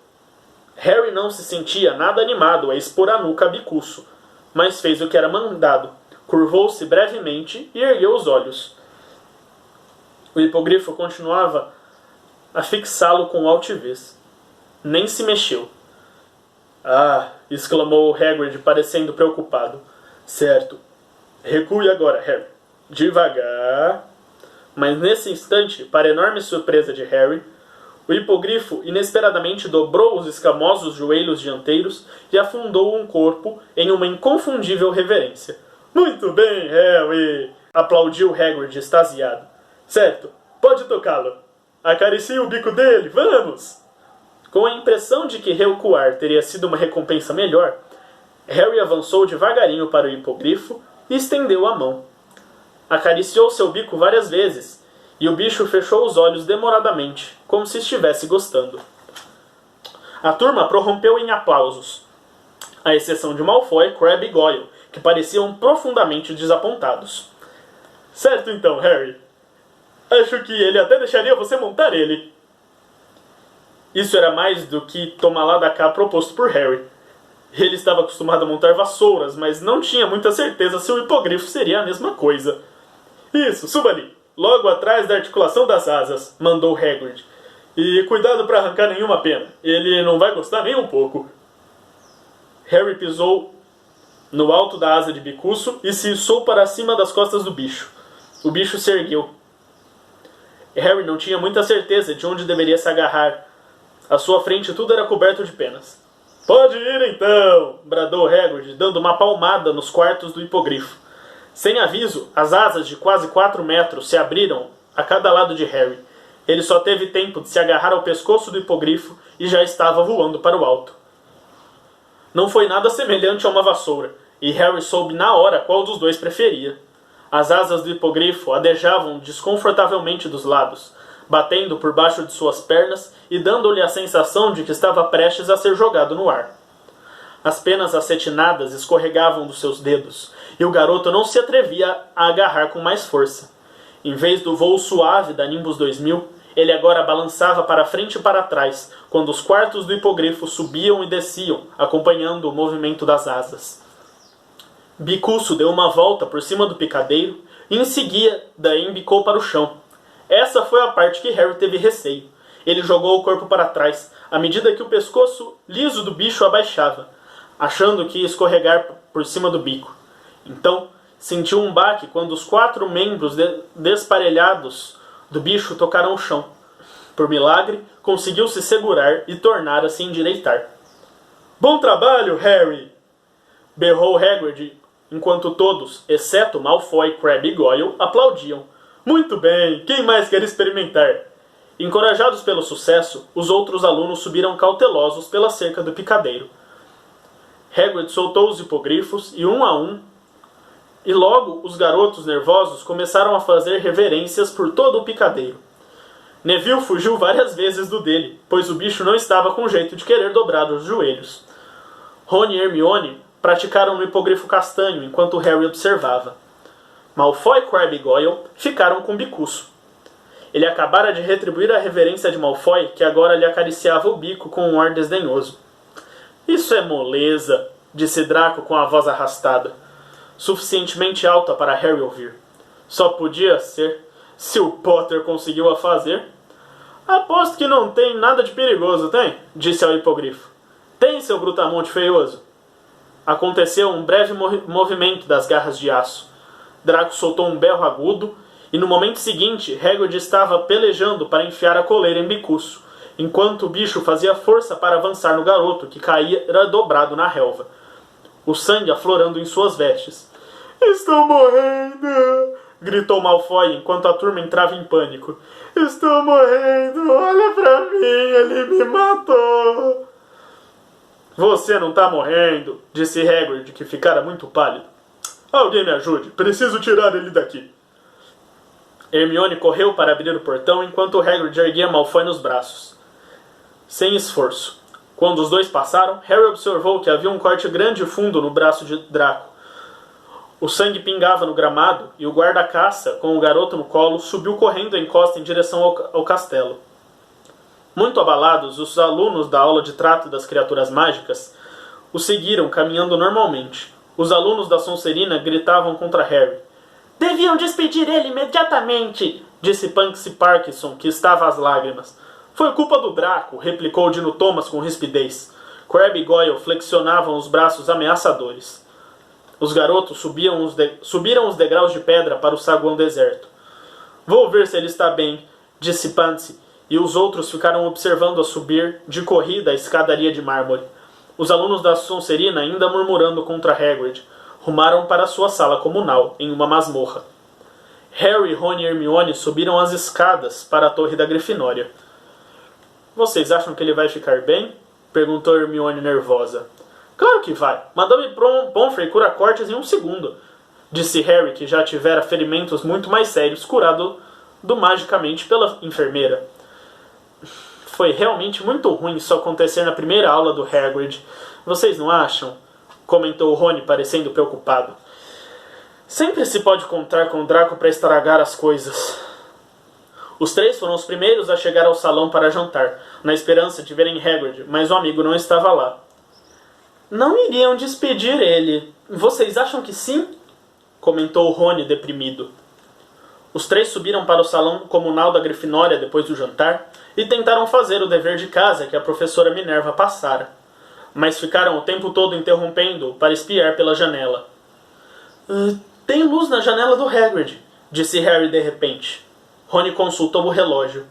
[SPEAKER 1] Harry não se sentia nada animado a expor a nuca a Bicuço, mas fez o que era mandado. Curvou-se brevemente e ergueu os olhos. O hipogrifo continuava a fixá-lo com altivez. Nem se mexeu. Ah, exclamou Hagrid, parecendo preocupado. Certo. Recue agora, Harry. Devagar. Mas nesse instante, para enorme surpresa de Harry, o hipogrifo inesperadamente dobrou os escamosos joelhos dianteiros e afundou um corpo em uma inconfundível reverência. Muito bem, Harry! Aplaudiu Hagrid extasiado. Certo, pode tocá-lo. Acaricie o bico dele, vamos! Com a impressão de que recuar teria sido uma recompensa melhor, Harry avançou devagarinho para o hipogrifo e estendeu a mão. Acariciou seu bico várias vezes, e o bicho fechou os olhos demoradamente, como se estivesse gostando. A turma prorrompeu em aplausos, à exceção de Malfoy, Crabbe e Goyle, que pareciam profundamente desapontados. Certo então, Harry. Acho que ele até deixaria você montar ele. Isso era mais do que tomar lá da cá proposto por Harry. Ele estava acostumado a montar vassouras, mas não tinha muita certeza se o hipogrifo seria a mesma coisa. Isso, suba ali, logo atrás da articulação das asas, mandou Hagrid. E cuidado para arrancar nenhuma pena, ele não vai gostar nem um pouco. Harry pisou no alto da asa de bicuço e se içou para cima das costas do bicho. O bicho se ergueu. Harry não tinha muita certeza de onde deveria se agarrar. À sua frente tudo era coberto de penas. Pode ir então, bradou Hagrid, dando uma palmada nos quartos do hipogrifo. Sem aviso, as asas de quase 4 metros se abriram a cada lado de Harry. Ele só teve tempo de se agarrar ao pescoço do hipogrifo e já estava voando para o alto. Não foi nada semelhante a uma vassoura, e Harry soube na hora qual dos dois preferia. As asas do hipogrifo adejavam desconfortavelmente dos lados, batendo por baixo de suas pernas e dando-lhe a sensação de que estava prestes a ser jogado no ar. As penas acetinadas escorregavam dos seus dedos, e o garoto não se atrevia a agarrar com mais força. Em vez do voo suave da Nimbus 2000, ele agora balançava para frente e para trás, quando os quartos do hipogrifo subiam e desciam, acompanhando o movimento das asas. Bicuço deu uma volta por cima do picadeiro e em seguida embicou para o chão. Essa foi a parte que Harry teve receio. Ele jogou o corpo para trás, à medida que o pescoço liso do bicho abaixava, achando que ia escorregar por cima do bico. Então, sentiu um baque quando os 4 membros desparelhados do bicho tocaram o chão. Por milagre, conseguiu se segurar e tornar a se endireitar. Bom trabalho, Harry! Berrou Hagrid, enquanto todos, exceto Malfoy, Crabbe e Goyle, aplaudiam. Muito bem, quem mais quer experimentar? Encorajados pelo sucesso, os outros alunos subiram cautelosos pela cerca do picadeiro. Hagrid soltou os hipogrifos e um a um, e logo os garotos nervosos começaram a fazer reverências por todo o picadeiro. Neville fugiu várias vezes do dele, pois o bicho não estava com jeito de querer dobrar os joelhos. Rony e Hermione praticaram no hipogrifo castanho enquanto Harry observava. Malfoy, Crabbe e Goyle ficaram com bicuço. Ele acabara de retribuir a reverência de Malfoy, que agora lhe acariciava o bico com um ar desdenhoso. Isso é moleza, disse Draco com a voz arrastada, suficientemente alta para Harry ouvir. Só podia ser, se o Potter conseguiu a fazer. Aposto que não tem nada de perigoso, tem? Disse ao hipogrifo. Tem, seu brutamonte feioso. Aconteceu um breve movimento das garras de aço. Draco soltou um berro agudo, e no momento seguinte, Hagrid estava pelejando para enfiar a coleira em bicuço, enquanto o bicho fazia força para avançar no garoto, que caíra dobrado na relva, o sangue aflorando em suas vestes. Estou morrendo! Gritou Malfoy enquanto a turma entrava em pânico. Estou morrendo! Olha pra mim! Ele me matou! Você não tá morrendo, disse Hagrid, que ficara muito pálido. Alguém me ajude, preciso tirar ele daqui. Hermione correu para abrir o portão enquanto Hagrid erguia Malfoy nos braços. Sem esforço. Quando os dois passaram, Harry observou que havia um corte grande e fundo no braço de Draco. O sangue pingava no gramado e o guarda-caça, com o garoto no colo, subiu correndo em costa em direção ao castelo. Muito abalados, os alunos da aula de trato das criaturas mágicas o seguiram caminhando normalmente. Os alunos da Sonserina gritavam contra Harry. Deviam despedir ele imediatamente, disse Punksy Parkinson, que estava às lágrimas. Foi culpa do Draco, replicou Dino Thomas com rispidez. Crabbe e Goyle flexionavam os braços ameaçadores. Os garotos subiram os degraus de pedra para o saguão deserto. Vou ver se ele está bem, disse Pansy, e os outros ficaram observando a subir de corrida a escadaria de mármore. Os alunos da Sonserina, ainda murmurando contra Hagrid, rumaram para sua sala comunal, em uma masmorra. Harry, Ron e Hermione subiram as escadas para a torre da Grifinória. Vocês acham que ele vai ficar bem? Perguntou Hermione nervosa. Claro que vai. Madame Pomfrey cura cortes em 1 segundo, disse Harry, que já tivera ferimentos muito mais sérios, curado magicamente pela enfermeira. Foi realmente muito ruim isso acontecer na primeira aula do Hagrid. Vocês não acham? Comentou Rony, parecendo preocupado. Sempre se pode contar com o Draco para estragar as coisas. Os 3 foram os primeiros a chegar ao salão para jantar, na esperança de verem Hagrid, mas o amigo não estava lá. Não iriam despedir ele. Vocês acham que sim? Comentou Rony, deprimido. Os 3 subiram para o salão comunal da Grifinória depois do jantar e tentaram fazer o dever de casa que a professora Minerva passara, mas ficaram o tempo todo interrompendo-o para espiar pela janela. Tem luz na janela do Hagrid, disse Harry de repente. Rony consultou o relógio.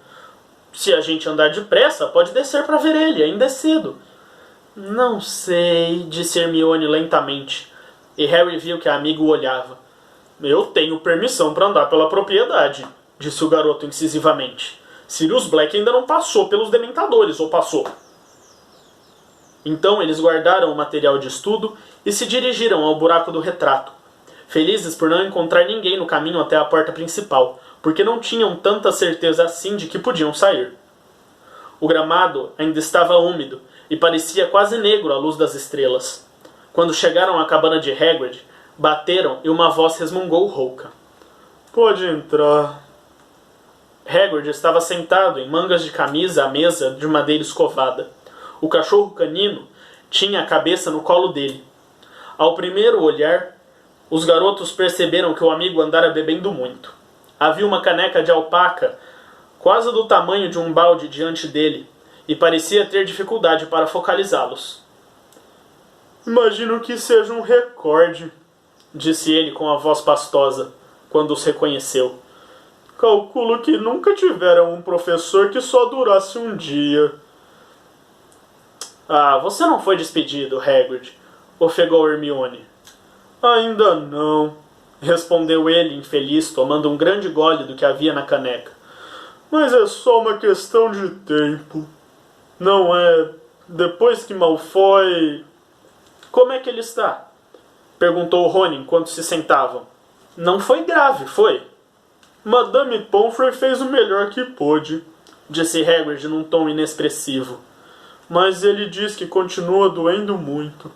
[SPEAKER 1] Se a gente andar depressa, pode descer para ver ele, ainda é cedo. Não sei, disse Hermione lentamente, e Harry viu que a amiga o olhava. Eu tenho permissão para andar pela propriedade, disse o garoto incisivamente. Sirius Black ainda não passou pelos dementadores, ou passou? Então eles guardaram o material de estudo e se dirigiram ao buraco do retrato, felizes por não encontrar ninguém no caminho até a porta principal, porque não tinham tanta certeza assim de que podiam sair. O gramado ainda estava úmido e parecia quase negro à luz das estrelas. Quando chegaram à cabana de Hagrid, bateram e uma voz resmungou rouca. Pode entrar. Hagrid estava sentado em mangas de camisa à mesa de madeira escovada. O cachorro canino tinha a cabeça no colo dele. Ao primeiro olhar, os garotos perceberam que o amigo andara bebendo muito. Havia uma caneca de alpaca, quase do tamanho de um balde diante dele, e parecia ter dificuldade para focalizá-los. Imagino que seja um recorde, disse ele com a voz pastosa, quando os reconheceu. Calculo que nunca tiveram um professor que só durasse um dia. Ah, você não foi despedido, Hagrid, ofegou Hermione. Ainda não, respondeu ele, infeliz, tomando um grande gole do que havia na caneca. Mas é só uma questão de tempo. Não é... Depois que Malfoy... Como é que ele está? Perguntou Rony enquanto se sentavam. Não foi grave, foi? Madame Pomfrey fez o melhor que pôde, disse Hagrid num tom inexpressivo. Mas ele diz que continua doendo muito.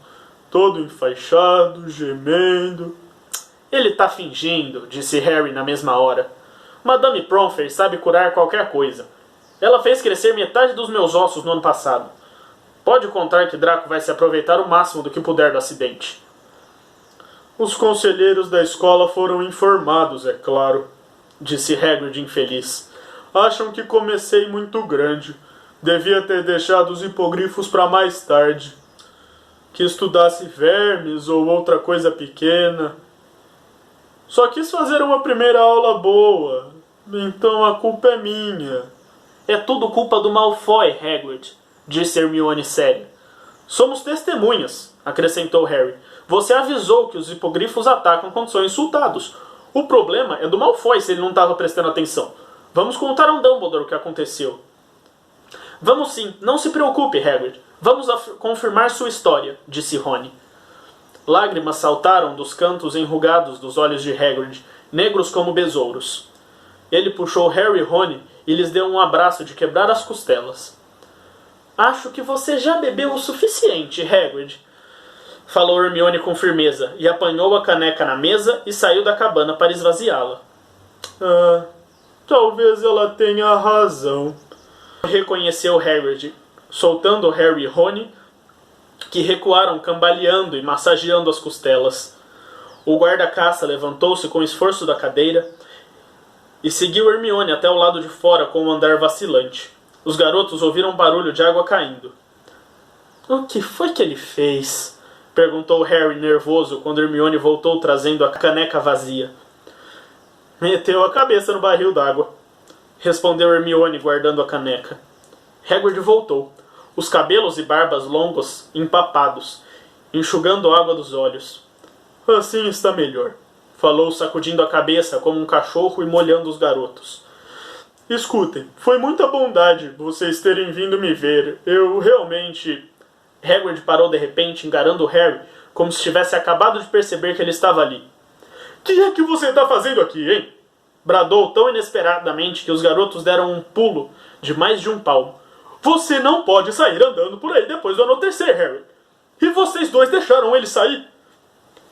[SPEAKER 1] Todo enfaixado, gemendo. Ele está fingindo, disse Harry na mesma hora. Madame Pomfrey sabe curar qualquer coisa. Ela fez crescer metade dos meus ossos no ano passado. Pode contar que Draco vai se aproveitar o máximo do que puder do acidente. Os conselheiros da escola foram informados, é claro, disse Hagrid infeliz. Acham que comecei muito grande. Devia ter deixado os hipogrifos para mais tarde. Que estudasse vermes ou outra coisa pequena. Só quis fazer uma primeira aula boa. Então a culpa é minha. É tudo culpa do Malfoy, Hagrid, disse Hermione séria. Somos testemunhas, acrescentou Harry. Você avisou que os hipogrifos atacam quando são insultados. O problema é do Malfoy se ele não estava prestando atenção. Vamos contar a Dumbledore o que aconteceu. Vamos sim, não se preocupe, Hagrid. Vamos confirmar sua história, disse Rony. Lágrimas saltaram dos cantos enrugados dos olhos de Hagrid, negros como besouros. Ele puxou Harry e Rony e lhes deu um abraço de quebrar as costelas. Acho que você já bebeu o suficiente, Hagrid, falou Hermione com firmeza, e apanhou a caneca na mesa e saiu da cabana para esvaziá-la. Talvez ela tenha razão, reconheceu Hagrid, soltando Harry e Rony, que recuaram cambaleando e massageando as costelas. O guarda-caça levantou-se com esforço da cadeira e seguiu Hermione até o lado de fora com um andar vacilante. Os garotos ouviram barulho de água caindo. O que foi que ele fez? Perguntou Harry nervoso quando Hermione voltou trazendo a caneca vazia. Meteu a cabeça no barril d'água, respondeu Hermione guardando a caneca. Hagrid voltou, os cabelos e barbas longos empapados, enxugando água dos olhos. Assim está melhor, falou sacudindo a cabeça como um cachorro e molhando os garotos. Escutem, foi muita bondade vocês terem vindo me ver. Eu realmente... Hagrid parou de repente, encarando Harry, como se tivesse acabado de perceber que ele estava ali. Que é que você está fazendo aqui, hein? Bradou tão inesperadamente que os garotos deram um pulo de mais de um palmo. Você não pode sair andando por aí depois do anoitecer, Harry. E vocês dois deixaram ele sair?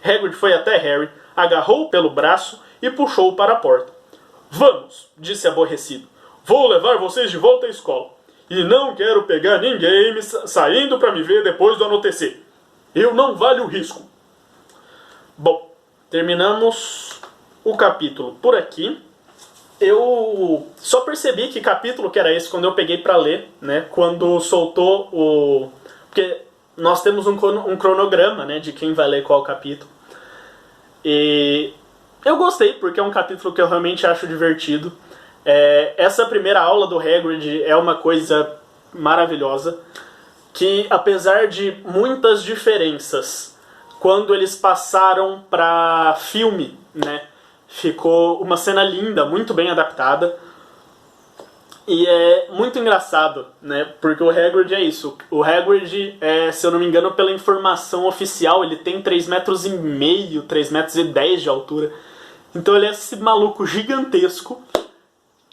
[SPEAKER 1] Hagrid foi até Harry, agarrou-o pelo braço e puxou-o para a porta. Vamos, disse aborrecido. Vou levar vocês de volta à escola. E não quero pegar ninguém saindo para me ver depois do anoitecer. Eu não valho o risco. Bom, terminamos o capítulo por aqui. Eu só percebi que capítulo que era esse quando eu peguei para ler, né? Quando soltou o... Porque nós temos um cronograma, né? De quem vai ler qual capítulo. E eu gostei, porque é um capítulo que eu realmente acho divertido. Essa primeira aula do Hagrid é uma coisa maravilhosa, que apesar de muitas diferenças, quando eles passaram para filme, né, ficou uma cena linda, muito bem adaptada, e é muito engraçado, né, porque o Hagrid é isso. O Hagrid, se eu não me engano, pela informação oficial, ele tem 3,5 metros, 3,10 metros de altura. Então ele é esse maluco gigantesco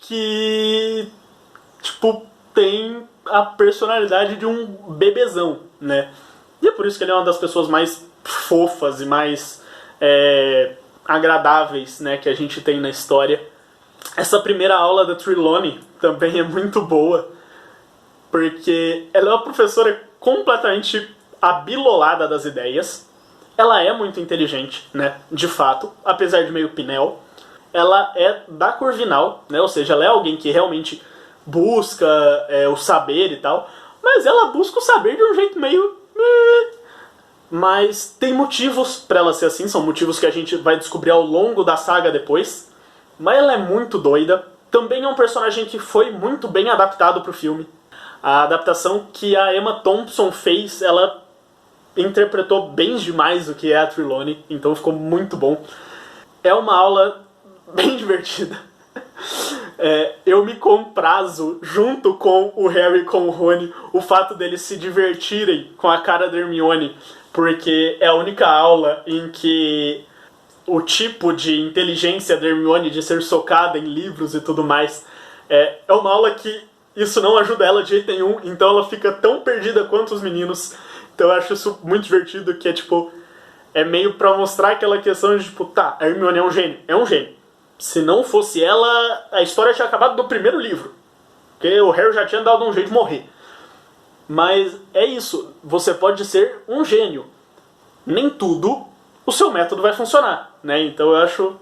[SPEAKER 1] que, tipo, tem a personalidade de um bebezão, né? E é por isso que ele é uma das pessoas mais fofas e mais agradáveis, né, que a gente tem na história. Essa primeira aula da Trelawney também é muito boa, porque ela é uma professora completamente abilolada das ideias. Ela é muito inteligente, né, de fato, apesar de meio pinel. Ela é da Corvinal, né? Ou seja, ela é alguém que realmente busca o saber e tal, mas ela busca o saber de um jeito meio... Mas tem motivos pra ela ser assim, são motivos que a gente vai descobrir ao longo da saga depois. Mas ela é muito doida. Também é um personagem que foi muito bem adaptado pro filme. A adaptação que a Emma Thompson fez, ela interpretou bem demais o que é a Trelawney, então ficou muito bom. É uma aula bem divertida. Eu me comprazo junto com o Harry e com o Rony o fato deles se divertirem com a cara da Hermione, porque é a única aula em que o tipo de inteligência da Hermione de ser socada em livros e tudo mais é uma aula que isso não ajuda ela de jeito nenhum, então ela fica tão perdida quanto os meninos. Então eu acho isso muito divertido, que é meio pra mostrar aquela questão de tipo, tá, a Hermione é um gênio. Se não fosse ela, a história tinha acabado do primeiro livro. Porque o Harry já tinha dado um jeito de morrer. Mas é isso, você pode ser um gênio. Nem tudo o seu método vai funcionar, né? Então eu acho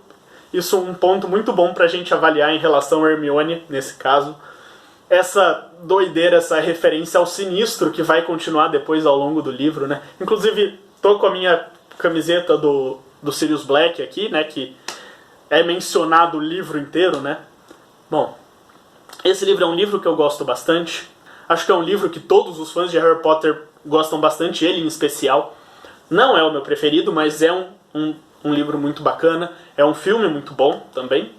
[SPEAKER 1] isso um ponto muito bom pra gente avaliar em relação a Hermione, nesse caso. Essa doideira, essa referência ao sinistro que vai continuar depois ao longo do livro, né? Inclusive, tô com a minha camiseta do Sirius Black aqui, né? Que é mencionado o livro inteiro, né? Bom, esse livro é um livro que eu gosto bastante. Acho que é um livro que todos os fãs de Harry Potter gostam bastante, ele em especial. Não é o meu preferido, mas é um livro muito bacana. É um filme muito bom também.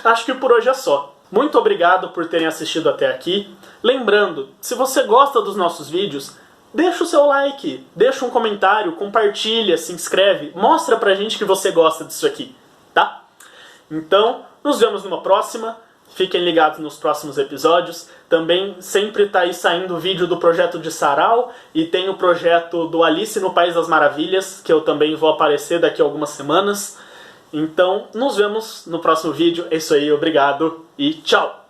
[SPEAKER 1] Acho que por hoje é só. Muito obrigado por terem assistido até aqui. Lembrando, se você gosta dos nossos vídeos, deixa o seu like, deixa um comentário, compartilha, se inscreve. Mostra pra gente que você gosta disso aqui, tá? Então, nos vemos numa próxima. Fiquem ligados nos próximos episódios. Também sempre tá aí saindo vídeo do projeto de Sarau. E tem o projeto do Alice no País das Maravilhas, que eu também vou aparecer daqui a algumas semanas. Então, nos vemos no próximo vídeo. É isso aí, obrigado e tchau!